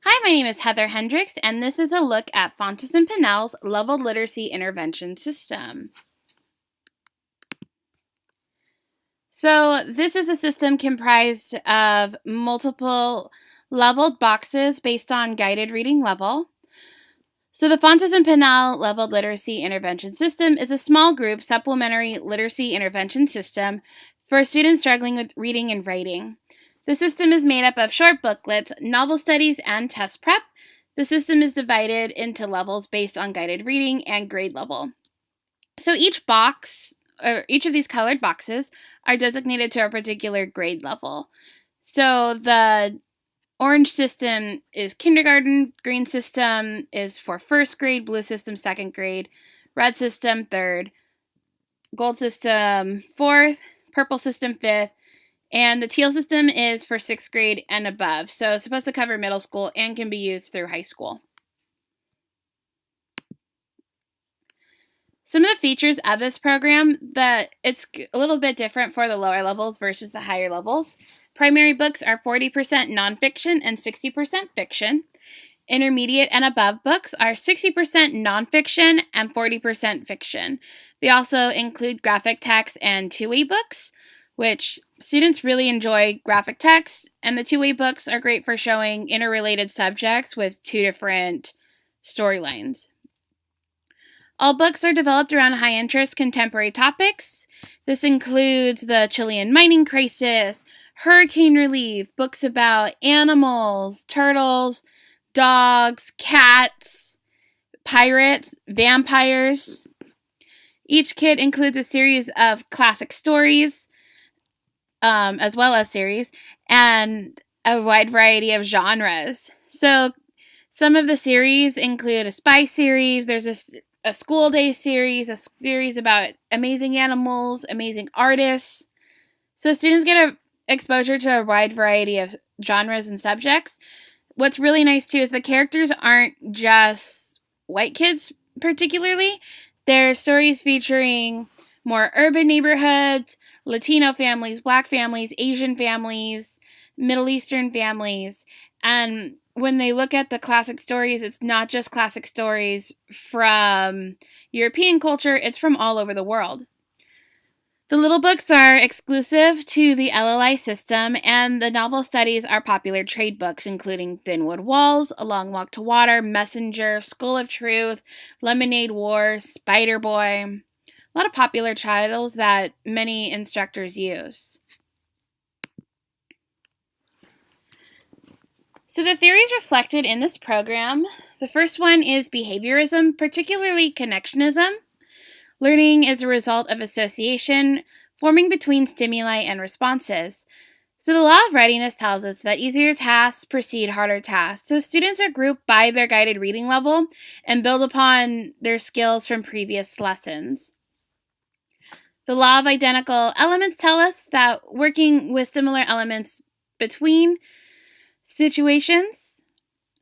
Hi, my name is Heather Hendricks, and this is a look at Fountas and Pinnell's Leveled Literacy Intervention System. So this is a system comprised of multiple leveled boxes based on guided reading level. So the Fountas and Pinnell Leveled Literacy Intervention System is a small group supplementary literacy intervention system for students struggling with reading and writing. The system is made up of short booklets, novel studies, and test prep. The system is divided into levels based on guided reading and grade level. So each of these colored boxes are designated to a particular grade level. So the orange system is kindergarten, green system is for first grade, blue system second grade, red system third, gold system fourth, purple system fifth, and the teal system is for sixth grade and above. So it's supposed to cover middle school and can be used through high school. Some of the features of this program, it's a little bit different for the lower levels versus the higher levels. Primary books are 40% nonfiction and 60% fiction. Intermediate and above books are 60% nonfiction and 40% fiction. They also include graphic text and two-way books, which students really enjoy graphic text, and the two-way books are great for showing interrelated subjects with two different storylines. All books are developed around high-interest contemporary topics. This includes the Chilean mining crisis, hurricane relief, books about animals, turtles, dogs, cats, pirates, vampires. Each kit includes a series of classic stories, as well as series, and a wide variety of genres. So some of the series include a spy series, there's a school day series, a series about amazing animals, amazing artists. So students get exposure to a wide variety of genres and subjects. What's really nice too is the characters aren't just white kids particularly. They're stories featuring more urban neighborhoods, Latino families, Black families, Asian families, Middle Eastern families. And when they look at the classic stories, it's not just classic stories from European culture, it's from all over the world. The little books are exclusive to the LLI system, and the novel studies are popular trade books, including Thin Wood Walls, A Long Walk to Water, Messenger, School of Truth, Lemonade War, Spider Boy. A lot of popular titles that many instructors use. So the theories reflected in this program, the first one is behaviorism, particularly connectionism. Learning is a result of association forming between stimuli and responses. So the law of readiness tells us that easier tasks precede harder tasks. So students are grouped by their guided reading level and build upon their skills from previous lessons. The law of identical elements tell us that working with similar elements between situations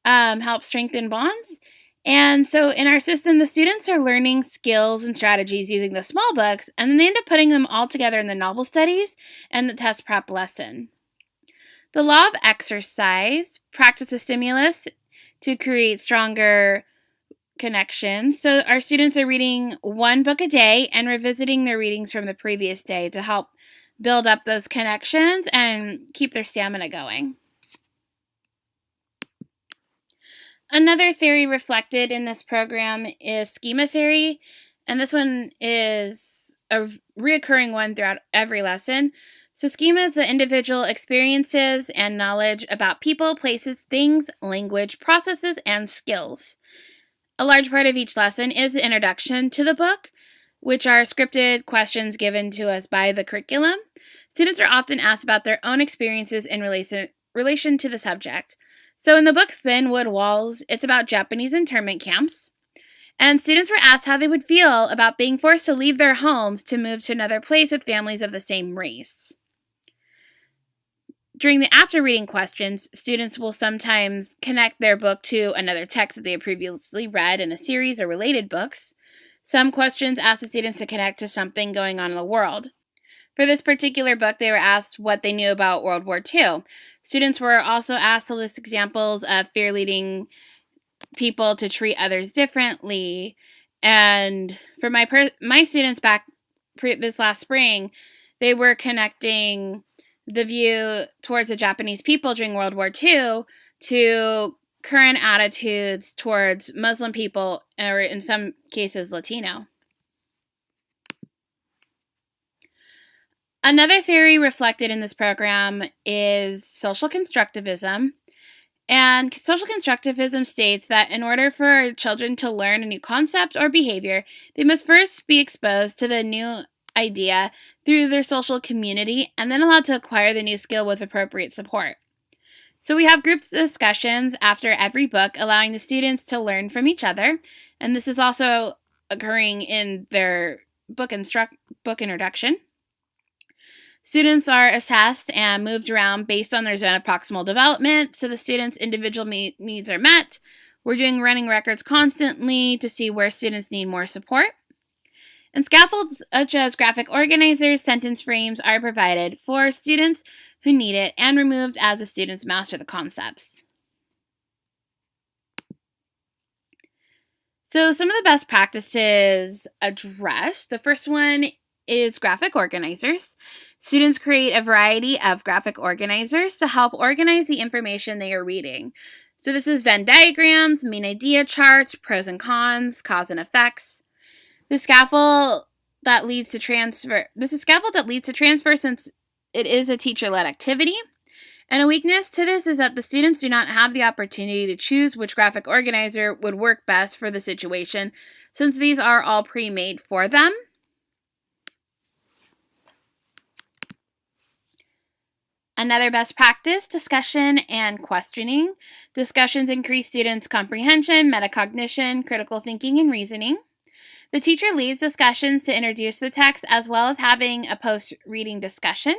helps strengthen bonds. And so in our system, the students are learning skills and strategies using the small books, and then they end up putting them all together in the novel studies and the test prep lesson. The law of exercise, practice a stimulus to create stronger connections. So our students are reading one book a day and revisiting their readings from the previous day to help build up those connections and keep their stamina going. Another theory reflected in this program is schema theory, and this one is a reoccurring one throughout every lesson. So schema is the individual experiences and knowledge about people, places, things, language, processes, and skills. A large part of each lesson is the introduction to the book, which are scripted questions given to us by the curriculum. Students are often asked about their own experiences in relation to the subject. So in the book Thin Wood Walls, it's about Japanese internment camps. And students were asked how they would feel about being forced to leave their homes to move to another place with families of the same race. During the after reading questions, students will sometimes connect their book to another text that they have previously read in a series or related books. Some questions ask the students to connect to something going on in the world. For this particular book, they were asked what they knew about World War II. Students were also asked to list examples of fear leading people to treat others differently. And for my students back this last spring, they were connecting the view towards the Japanese people during World War II to current attitudes towards Muslim people, or in some cases, Latino. Another theory reflected in this program is social constructivism. And social constructivism states that in order for children to learn a new concept or behavior, they must first be exposed to the new idea through their social community and then allowed to acquire the new skill with appropriate support. So we have group discussions after every book, allowing the students to learn from each other. And this is also occurring in their book introduction. Students are assessed and moved around based on their zone of proximal development, so the students' individual needs are met. We're doing running records constantly to see where students need more support. And scaffolds such as graphic organizers, sentence frames are provided for students who need it and removed as the students master the concepts. So some of the best practices addressed. The first one is graphic organizers. Students create a variety of graphic organizers to help organize the information they are reading. So this is Venn diagrams, main idea charts, pros and cons, cause and effects. This is scaffold that leads to transfer since it is a teacher-led activity. And a weakness to this is that the students do not have the opportunity to choose which graphic organizer would work best for the situation, since these are all pre-made for them. Another best practice, discussion and questioning. Discussions increase students' comprehension, metacognition, critical thinking, and reasoning. The teacher leads discussions to introduce the text, as well as having a post-reading discussion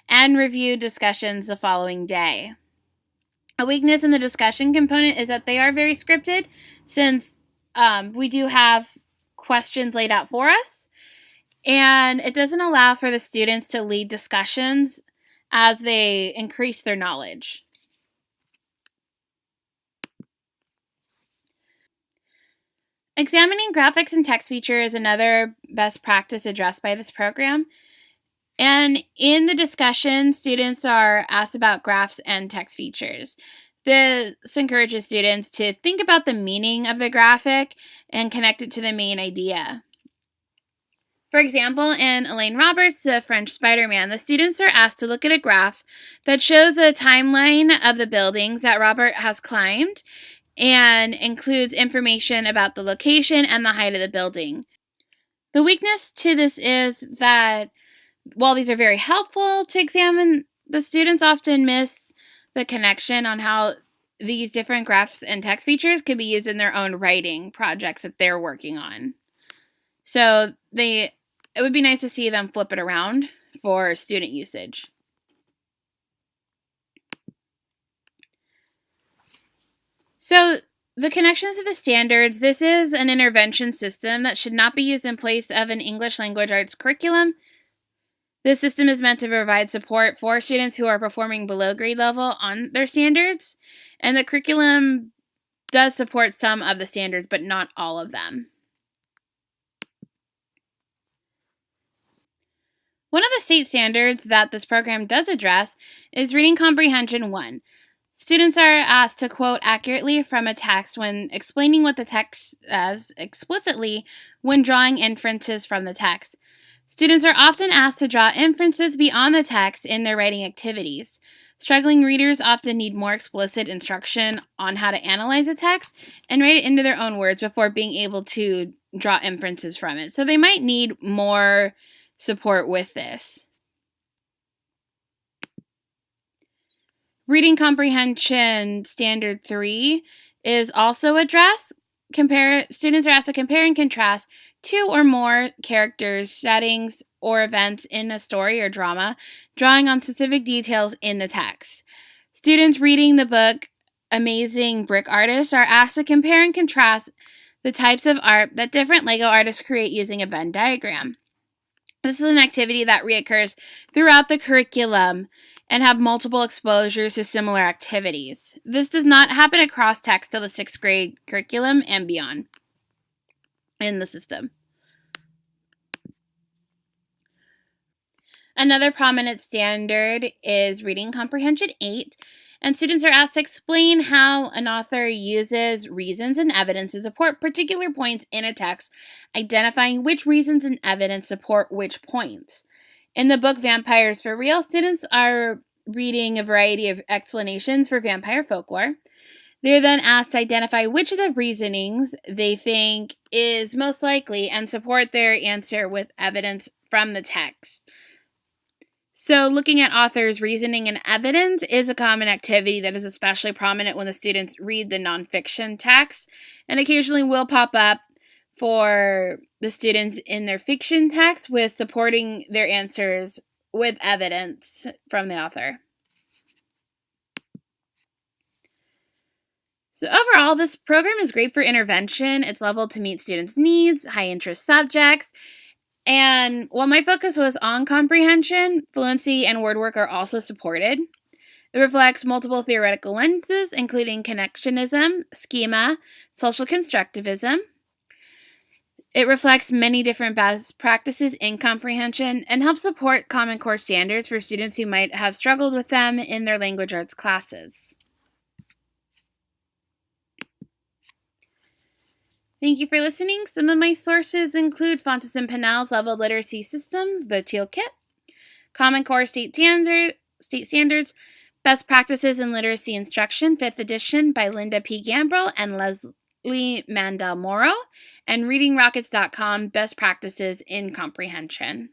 and review discussions the following day. A weakness in the discussion component is that they are very scripted, since we do have questions laid out for us, and it doesn't allow for the students to lead discussions as they increase their knowledge. Examining graphics and text feature is another best practice addressed by this program. And in the discussion, students are asked about graphs and text features. This encourages students to think about the meaning of the graphic and connect it to the main idea. For example, in Elaine Roberts' The French Spider-Man, the students are asked to look at a graph that shows a timeline of the buildings that Robert has climbed and includes information about the location and the height of the building. The weakness to this is that while these are very helpful to examine, the students often miss the connection on how these different graphs and text features could be used in their own writing projects that they're working on. So it would be nice to see them flip it around for student usage. So the connections to the standards, this is an intervention system that should not be used in place of an English language arts curriculum. This system is meant to provide support for students who are performing below grade level on their standards, and the curriculum does support some of the standards, but not all of them. One of the state standards that this program does address is Reading Comprehension 1. Students are asked to quote accurately from a text when explaining what the text says explicitly when drawing inferences from the text. Students are often asked to draw inferences beyond the text in their writing activities. Struggling readers often need more explicit instruction on how to analyze a text and write it into their own words before being able to draw inferences from it. So they might need more support with this. Reading Comprehension Standard 3 is also addressed. Students are asked to compare and contrast two or more characters, settings, or events in a story or drama, drawing on specific details in the text. Students reading the book Amazing Brick Artists are asked to compare and contrast the types of art that different Lego artists create using a Venn diagram. This is an activity that reoccurs throughout the curriculum, and have multiple exposures to similar activities. This does not happen across text till the 6th grade curriculum and beyond in the system. Another prominent standard is Reading Comprehension 8, and students are asked to explain how an author uses reasons and evidence to support particular points in a text, identifying which reasons and evidence support which points. In the book Vampires for Real, students are reading a variety of explanations for vampire folklore. They're then asked to identify which of the reasonings they think is most likely and support their answer with evidence from the text. So, looking at authors' reasoning and evidence is a common activity that is especially prominent when the students read the nonfiction text, and occasionally will pop up for the students in their fiction text with supporting their answers with evidence from the author. So overall, this program is great for intervention. It's leveled to meet students' needs, high-interest subjects. And while my focus was on comprehension, fluency and word work are also supported. It reflects multiple theoretical lenses, including connectionism, schema, social constructivism. It reflects many different best practices in comprehension and helps support Common Core standards for students who might have struggled with them in their language arts classes. Thank you for listening. Some of my sources include Fountas and Pinnell's Level Literacy System, the Teal Kit, Common Core State Standards, Best Practices in Literacy Instruction, 5th edition by Linda P. Gambrill and Leslie Mandel Morrow, and ReadingRockets.com, Best Practices in Comprehension.